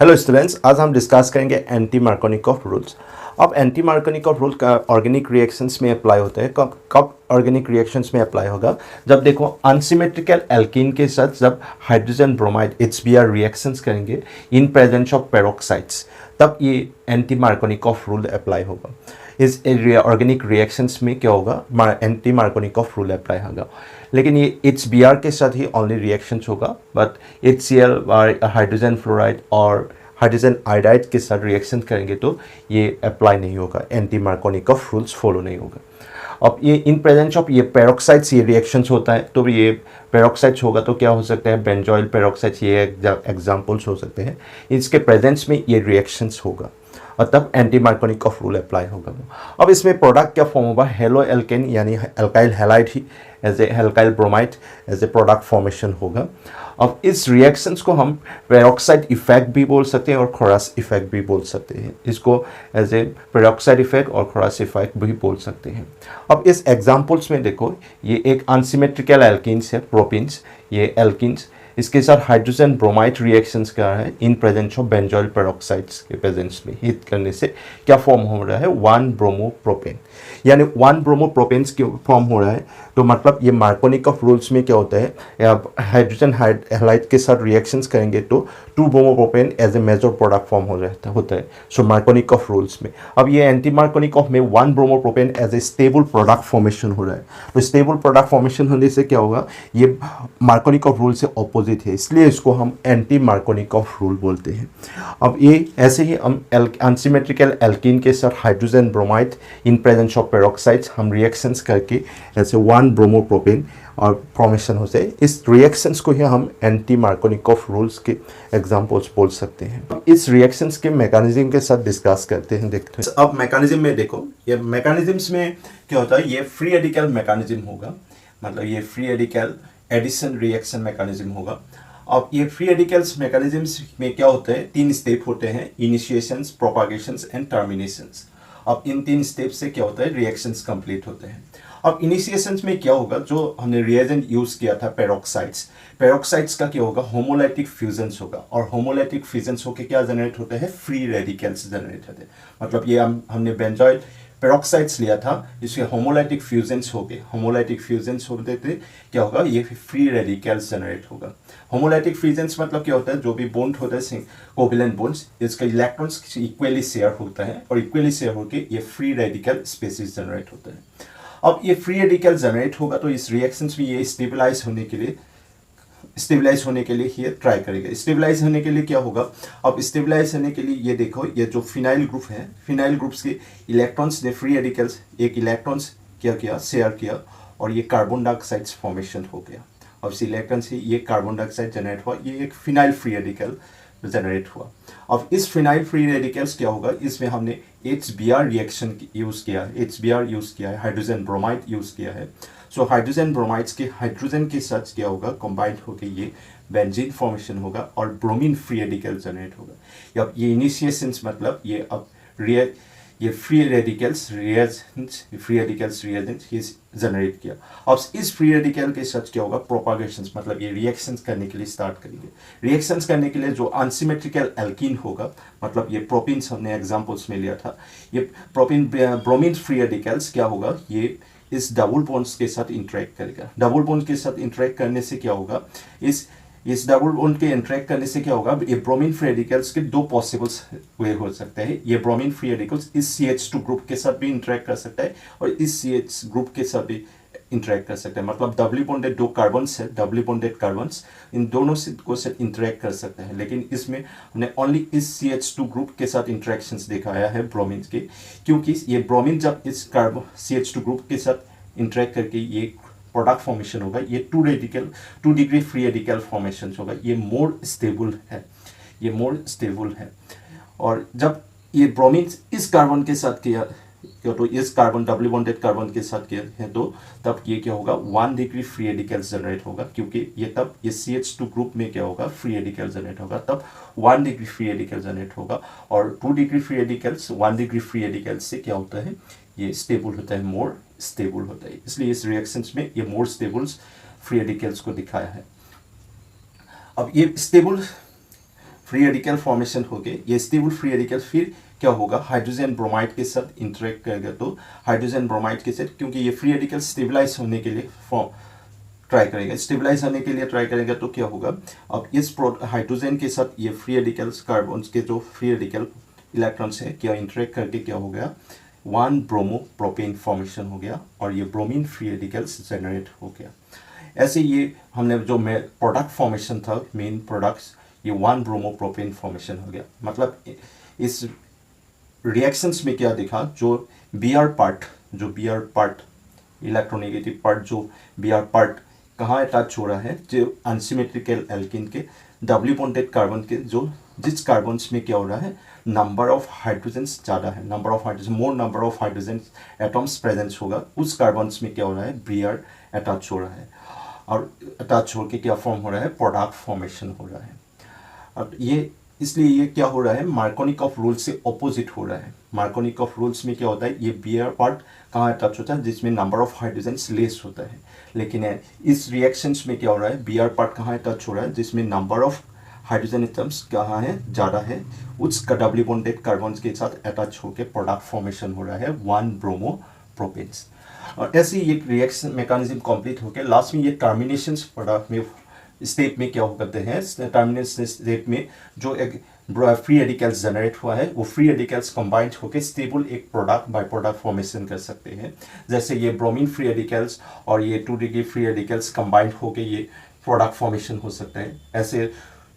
Hello students, आज हम discuss करेंगे एंटी मार्कोनिकॉफ रूल्स। अब एंटी मार्कोनिकॉफ रूल का ऑर्गेनिक रिएक्शंस में अप्लाई होता है। कब कब ऑर्गेनिक रिएक्शंस में अप्लाई होगा? जब देखो अनसिमेट्रिकल एल्कीन के साथ जब हाइड्रोजन ब्रोमाइड HBr रिएक्शंस करेंगे इन प्रेजेंस ऑफ पेरोक्साइड्स, तब ये एंटी मार्कोनिकॉफ रूल अप्लाई होगा। इस ऑर्गेनिक रिएक्शंस में क्या होगा? एंटी मार्कोनिकॉफ रूल अप्लाई होगा। लेकिन ये HBr के साथ ही ओनली रिएक्शंस होगा, बट HCl और हाइड्रोजन फ्लोराइड और हाइड्रोजन आयोडाइड के साथ रिएक्शन करेंगे तो ये अप्लाई नहीं होगा, एंटी मार्कोनिकॉफ रूल्स फॉलो नहीं होगा। अब ये इन प्रेजेंस ऑफ ये पेरोक्साइड्स ये रिएक्शंस होता है, तो ये पेरोक्साइड्स होगा तो क्या हो सकता है? बेंजोइल पेरोक्साइड्स, ये एग्जाम्पल्स हो सकते हैं। इसके प्रेजेंस में ये रिएक्शंस होगा और तब एंटी मार्कोनिकॉफ रूल अप्लाई होगा। अब इसमें प्रोडक्ट क्या फॉर्म होगा? हेलो एल्केन यानी अल्काइल हैलाइड ही as a alkyl bromide as a product formation होगा। अब इस रिएक्शंस को हम पेरोक्साइड इफेक्ट भी बोल सकते हैं और खोरास इफेक्ट भी बोल सकते हैं। इसको एज ए पेरोक्साइड इफेक्ट और खोरास इफेक्ट भी बोल सकते हैं। अब इस एग्जांपल्स में देखो, ये एक अनसिमेट्रिकल एल्कीन्स है, प्रोपीन्स, ये एल्कीन्स, इसके साथ हाइड्रोजन ब्रोमाइड रिएक्शंस क्या है? इन प्रेजेंस ऑफ बेंजोइल पेरोक्साइड्स के प्रेजेंस में हीट करने से क्या फॉर्म हो रहा है? 1 ब्रोमो प्रोपेन, यानी 1 ब्रोमो प्रोपेन्स की फॉर्म हो रहा है। तो मतलब ये मार्कोनिकॉफ रूल्स में क्या होता है? हाइड्रोजन हैलाइड के साथ रिएक्शंस करेंगे तो 2 bromopropane as a major product form होता है। सो मार्कोनिकॉफ रूल्स में अब ये एंटी मार्कोनिकॉफ में 1 bromopropane as a stable product formation हो रहा है। तो स्टेबल प्रोडक्ट फॉर्मेशन होने से क्या होगा? ये मार्कोनिकॉफ रूल से ऑपोजिट है, इसलिए इसको हम एंटी मार्कोनिकॉफ रूल बोलते हैं। अब ये ऐसे ही हम अनसिमेट्रिकल एल्कीन के साथ hydrogen bromide in presence of peroxides हम रिएक्शंस करके ऐसे 1 ब्रोमो प्रोपेन और फॉर्मेशन होते हैं। इस रिएक्शंस को ही हम एंटी मार्कोनिकॉफ रूल्स के एग्जांपल्स बोल सकते हैं। इस रिएक्शंस के मैकेनिज्म के साथ डिस्कस करते हैं, देखते हैं। अब मैकेनिज्म में देखो, ये मैकेनिज्म्स में क्या होता है? ये फ्री रेडिकल मैकेनिज्म होगा, मतलब ये free radical addition reaction mechanism होगा। अब ये फ्री रेडिकल्स मैकेनिज्म्स में क्या होता है? 3 स्टेप होते हैं, इनिशिएशंस, प्रोपागेशंस एंड टर्मिनेशंस। अब इन 3 स्टेप से क्या होता है? रिएक्शंस कंप्लीट होते हैं। अब इनिशिएशंस में क्या होगा? जो हमने रिएजेंट यूज किया था पेरोक्साइड्स, पेरोक्साइड्स का क्या होगा? होमोलाइटिक फ्यूजन्स होगा, और होमोलाइटिक फ्यूजन्स होकर क्या जनरेट होते हैं? फ्री रेडिकल्स जनरेट होते हैं। मतलब ये हमने बेंजोइल पेरोक्साइड्स लिया था, इसके होमोलाइटिक फ्यूजन्स हो गए, होमोलाइटिक फ्यूजन्स होते थे, क्या होगा? ये फ्री रेडिकल्स जनरेट होगा। होमोलाइटिक फ्यूजन्स मतलब क्या होता है? जो भी बॉन्ड होता है कोवेलेंट बॉन्ड्स, इसका इलेक्ट्रॉन्स इक्वली शेयर होता है और इक्वली शेयर होकर ये फ्री रेडिकल स्पेसिस जनरेट होता है। अब ये फ्री रेडिकल जनरेट होगा तो इस रिएक्शंस में ये स्टेबलाइज होने के लिए ये ट्राई करेगा। स्टेबलाइज होने के लिए क्या होगा? अब स्टेबलाइज होने के लिए ये देखो, ये जो फिनाइल ग्रुप है, फिनाइल ग्रुप्स के इलेक्ट्रॉन्स ने फ्री रेडिकल्स एक इलेक्ट्रॉन्स क्या किया? शेयर किया, और ये कार्बन डाइऑक्साइड फॉर्मेशन हो गया। अब इस इलेक्ट्रॉन से ये कार्बन डाइऑक्साइड जनरेट हुआ, ये एक फिनाइल फ्री रेडिकल जनरेट हुआ। अब इस फिनाइल फ्री रेडिकल्स क्या होगा? इसमें हमने HBr रिएक्शन यूज किया है, HBr यूज किया है, हाइड्रोजन ब्रोमाइड यूज किया है। सो हाइड्रोजन ब्रोमाइड्स के हाइड्रोजन के साथ क्या होगा? कंबाइंड होकर ये बेंजीन फॉर्मेशन होगा और ब्रोमीन फ्री रेडिकल जनरेट होगा। अब ये इनिशिएशंस मतलब ये अब ये फ्री रेडिकल्स रिएजेंट्स जनरेट किया। अब इस फ्री रेडिकल के साथ क्या होगा? प्रोपागेशंस, मतलब ये रिएक्शंस करने के लिए स्टार्ट करेंगे। रिएक्शंस करने के लिए जो अनसिमेट्रिकल एल्कीन होगा, मतलब ये प्रोपीन्स हमने एग्जांपल्स में लिया था, ये प्रोपीन ब्रोमीन फ्री रेडिकल्स क्या होगा? ये इस डबल बॉन्ड्स के साथ इंटरेक्ट करेगा। डबल बॉन्ड के साथ इंटरेक्ट करने से क्या होगा? इस डबल बॉन्ड के इंटरेक्ट करने से क्या होगा? ये ब्रोमीन फ्री रेडिकल्स के 2 पॉसिबल्स वे हो सकते हैं। ये ब्रोमीन फ्री रेडिकल्स इस CH2 ग्रुप के साथ भी इंटरेक्ट कर सकता है और इस CH ग्रुप के साथ भी इंटरेक्ट कर सकता है। मतलब डबली बॉन्डेड 2 कार्बन्स है, डबली बॉन्डेड कार्बन्स, इन दोनों से को साथ इंटरेक्ट कर सकते हैं। लेकिन इसमें हमने ओनली इस CH2 ग्रुप के साथ इंटरेक्शंस दिखाया है ब्रोमीन के, क्योंकि ये ब्रोमीन जब इस CH2 ग्रुप के साथ इंटरेक्ट करके ये प्रोडक्ट फॉर्मेशन होगा, ये 2 डिग्री फ्री रेडिकल फॉर्मेशन होगा, ये मोर स्टेबल है। और जब ये ब्रोमीन इस कार्बन के साथ किया तो इस कार्बन डबल बॉन्डेड कार्बन के साथ किया है तो तब ये क्या होगा? 1 डिग्री फ्री रेडिकल्स जनरेट होगा, क्योंकि ये तब ये CH2 ग्रुप में क्या होगा? फ्री रेडिकल जनरेट होगा, तब 1 डिग्री फ्री रेडिकल जनरेट होगा। और 2 degree free radicals 1 degree free radicals से क्या होता है? ये स्टेबल होता है, मोर स्टेबल होता है। इसलिए इस रिएक्शंस में ये मोर स्टेबल फ्री रेडिकल्स को दिखाया है। अब ये स्टेबल फ्री रेडिकल फॉर्मेशन हो गए, ये स्टेबल फ्री रेडिकल फिर क्या होगा, हाइड्रोजन ब्रोमाइड के साथ इंटरेक्ट करेगा, तो हाइड्रोजन ब्रोमाइड के साथ, क्योंकि ये फ्री रेडिकल स्टेबलाइज होने के लिए ट्राई करेगा, स्टेबलाइज होने के लिए ट्राई करेगा, तो क्या होगा, अब इस हाइड्रोजन के साथ ये फ्री रेडिकल्स कार्बन के जो फ्री रेडिकल इलेक्ट्रॉन्स है क्या इंटरेक्ट करके क्या हो गया, 1 ब्रोमो प्रोपेन फॉर्मेशन हो गया और ये ब्रोमीन फ्री रेडिकल्स जनरेट हो गया। ऐसे ये हमने जो प्रोडक्ट फॉर्मेशन था, मेन प्रोडक्ट्स, ये 1 ब्रोमो प्रोपेन फॉर्मेशन हो गया। मतलब इस रिएक्शंस में क्या दिखा, जो Br पार्ट इलेक्ट्रोनेगेटिव पार्ट, जो Br पार्ट कहाँ अटैच हो रहा है, जो अनसिमेट्रिकल एल्किन के डबली बॉन्डेड कार्बन के जो जिस कार्बन्स में क्या हो रहा है, नंबर ऑफ हाइड्रोजन्स ज़्यादा है, number of hydrogen more number of hydrogen atoms presence होगा, उस कार्बन्स में क्या हो रहा है, Br अटैच हो रहा है और अटैच होकर क्या फॉर्म हो रहा है, प्रोडक्ट फॉर्मेशन हो रहा है। अब ये इसलिए ये क्या हो रहा है, मार्कोनिकॉफ रूल से ऑपोजिट हो रहा है। मार्कोनिकॉफ रूल्स में क्या होता है, ये Br पार्ट कहाँ अटैच होता है, जिसमें नंबर ऑफ हाइड्रोजन्स लेस होता है, लेकिन इस रिएक्शंस में क्या हो रहा है, Br पार्ट कहाँ अटैच हो रहा है, जिसमें नंबर ऑफ हाइड्रोजन एटम्स कहाँ है, ज़्यादा है, उस डबली बॉन्डेड कार्बन के साथ अटैच होकर प्रोडक्ट फॉर्मेशन हो रहा है 1 ब्रोमो प्रोपेन्स। और ऐसे ये रिएक्शन मैकेनिज्म कंप्लीट होकर लास्ट में ये टर्मिनेशन प्रोडक्ट में स्टेप में क्या हो करते हैं, टर्मिनेशन स्टेप में जो एक फ्री रेडिकल्स जनरेट हुआ है, वो फ्री रेडिकल्स कंबाइंड होकर स्टेबल एक प्रोडक्ट बाय प्रोडक्ट फॉर्मेशन कर सकते हैं। जैसे ये ब्रोमीन फ्री रेडिकल्स और ये 2 डिग्री फ्री रेडिकल्स कंबाइंड होकर ये प्रोडक्ट फॉर्मेशन हो सकता है। ऐसे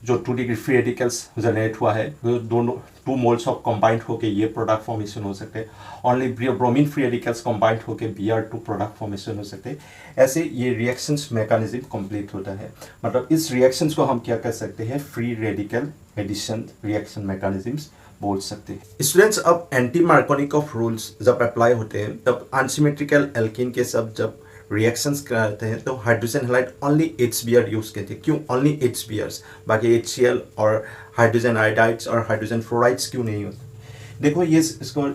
जो 2 डिग्री फ्री रेडिकल्स जनरेट हुआ है, वो दोनों 2 मोल्स ऑफ कंबाइंड होकर ये प्रोडक्ट फॉर्मेशन हो सकते हैं। Only bromine free radicals combined होकर Br2 प्रोडक्ट फॉर्मेशन हो सकते हैं। ऐसे ये रिएक्शंस मैकेनिज्म कंप्लीट होता है। मतलब इस रिएक्शंस को हम क्या कर सकते हैं, free radical addition reaction mechanisms बोल सकते हैं। स्टूडेंट्स, अब एंटी मार्कोनिकॉफ रूल्स जब अप्लाई होते हैं, तब अनसिमेट्रिकल एल्कीन के सब जब रिएक्शंस कराते हैं तो hydrogen halide only HBr use करते हैं। क्यों ओनली HBrs, बाकी HCl और हाइड्रोजन आयोडाइड्स और हाइड्रोजन फ्लोराइड्स क्यों नहीं होते? देखो ये इसको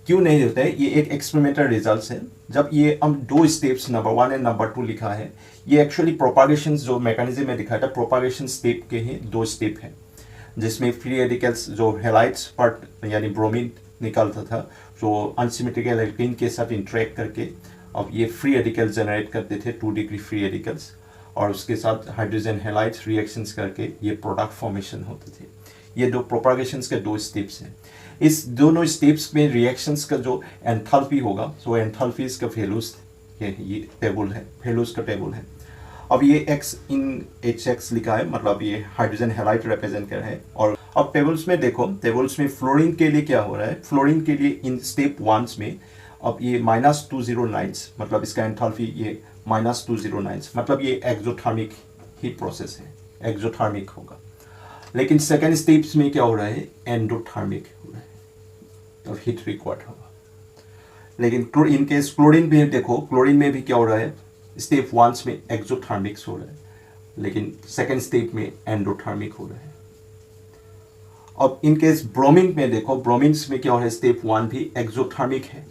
क्यों नहीं होता है, ये एक एक्सपेरिमेंटल रिजल्ट्स है। जब ये हम 2 स्टेप्स नंबर 1 एंड नंबर 2 लिखा है, ये एक्चुअली प्रोपागेशन जो मैकेनिज्म में दिखाया था, प्रोपागेशन स्टेप के ही 2 स्टेप हैं, जिसमें फ्री रेडिकल्स जो हैलाइड्स पार्ट यानी ब्रोमीन निकलता था, जो अनसिमेट्रिकल एल्कीन के साथ इंटरेक्ट करके अब ये फ्री रेडिकल्स जनरेट करते थे, 2 डिग्री फ्री रेडिकल्स, और उसके साथ हाइड्रोजन हैलाइड्स रिएक्शंस करके ये प्रोडक्ट फॉर्मेशन होते थे। ये 2 प्रोपागेशंस के 2 स्टेप्स हैं। इस दोनों स्टेप्स में रिएक्शंस का जो एंथैल्पी होगा, सो एंथैल्पीज का वैल्यूज ये टेबल है, वैल्यूज का टेबल है। अब ये x इन HX लिखा है, मतलब ये हाइड्रोजन हैलाइड रिप्रेजेंट कर रहा है। और अब टेबल्स में देखो, टेबल्स में फ्लोरीन के लिए क्या हो रहा है, फ्लोरीन के लिए इन स्टेप 1 में अब ये -209, मतलब इसका एंथैल्पी ये -209, मतलब ये एक्सोथर्मिक ही प्रोसेस है, एक्सोथर्मिक होगा। लेकिन सेकेंड स्टेप्स में क्या हो रहा है, एंडोथर्मिक हो रहा है, तो हीट रिक्वायर्ड होगा। लेकिन इन केस क्लोरीन भी देखो, क्लोरीन में भी क्या हो रहा है, स्टेप 1 में एक्सोथर्मिक्स हो रहा है, लेकिन सेकेंड स्टेप में एंडोथर्मिक हो रहा है। अब इन केस ब्रोमीन में देखो, ब्रोमीन्स में क्या हो रहा है, स्टेप 1 भी एक्सोथर्मिक है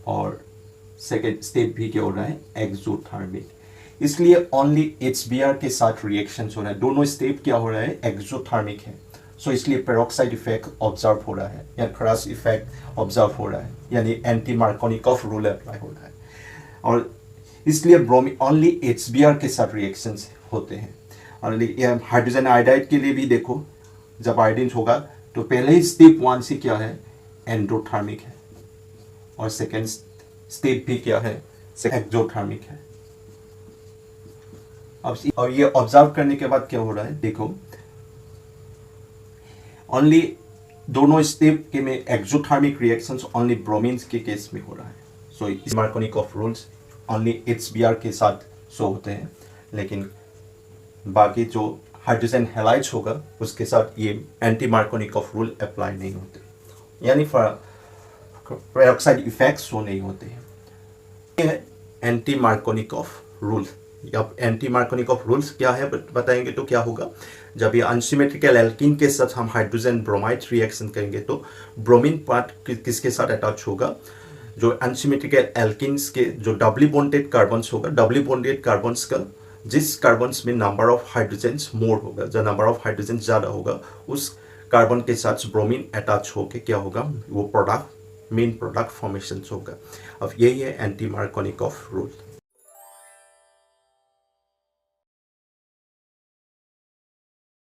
और सेकेंड स्टेप भी क्या हो रहा है, एक्सोथर्मिक। इसलिए ओनली HBr के साथ रिएक्शंस हो रहा है, दोनों स्टेप क्या हो रहा है, एक्सोथर्मिक है। सो इसलिए पेरोक्साइड इफेक्ट ऑब्जर्व हो रहा है या क्रश इफेक्ट ऑब्जर्व हो रहा है, यानी एंटी मार्कोनिकॉफ रूल अप्लाई हो रहा है। और इसलिए ब्रोमीन ओनली HBr के साथ रिएक्शंस होते हैं। और हाइड्रोजन आयोडाइड के लिए भी देखो, जब आयोडीन होगा तो पहले ही स्टेप 1 से क्या है, एंडोथर्मिक है, और सेकेंड स्टेप भी क्या है, एक्सोथर्मिक है। अब और ये ऑब्जर्व करने के बाद क्या हो रहा है, देखो ओनली दोनों स्टेप के में एक्सोथर्मिक रिएक्शंस ओनली ब्रोमीन्स के केस में हो रहा है। सो इस मार्कोनिकॉफ रूल्स ओनली HBr के साथ शो होते हैं, लेकिन बाकी जो हाइड्रोजन हैलाइड्स होगा उसके साथ ये एंटी मार्कोनिकॉफ रूल अप्लाई नहीं होते, यानी पेरोक्साइड इफेक्ट्स शो नहीं होते हैं। ये है एंटी मार्कोनिकॉफ रूल। अब एंटी मार्कोनिकॉफ रूल्स क्या है बताएंगे तो क्या होगा, जब ये अनसिमेट्रिकल एल्कीन के साथ हम हाइड्रोजन ब्रोमाइड रिएक्शन करेंगे तो ब्रोमीन पार्ट किसके साथ अटैच होगा, जो अनसिमेट्रिकल एल्कीन्स के जो डबली बॉन्डेड कार्बन्स होगा, डबली बॉन्डेड कार्बन्स का जिस कार्बन्स में नंबर ऑफ हाइड्रोजन्स मोर होगा, जो नंबर ऑफ हाइड्रोजन ज़्यादा होगा उस कार्बन के साथ ब्रोमीन अटैच होके क्या होगा, वो प्रोडक्ट मेन प्रोडक्ट फॉर्मेशन होगा। अब यही है एंटी मार्कोनिकॉफ रूल।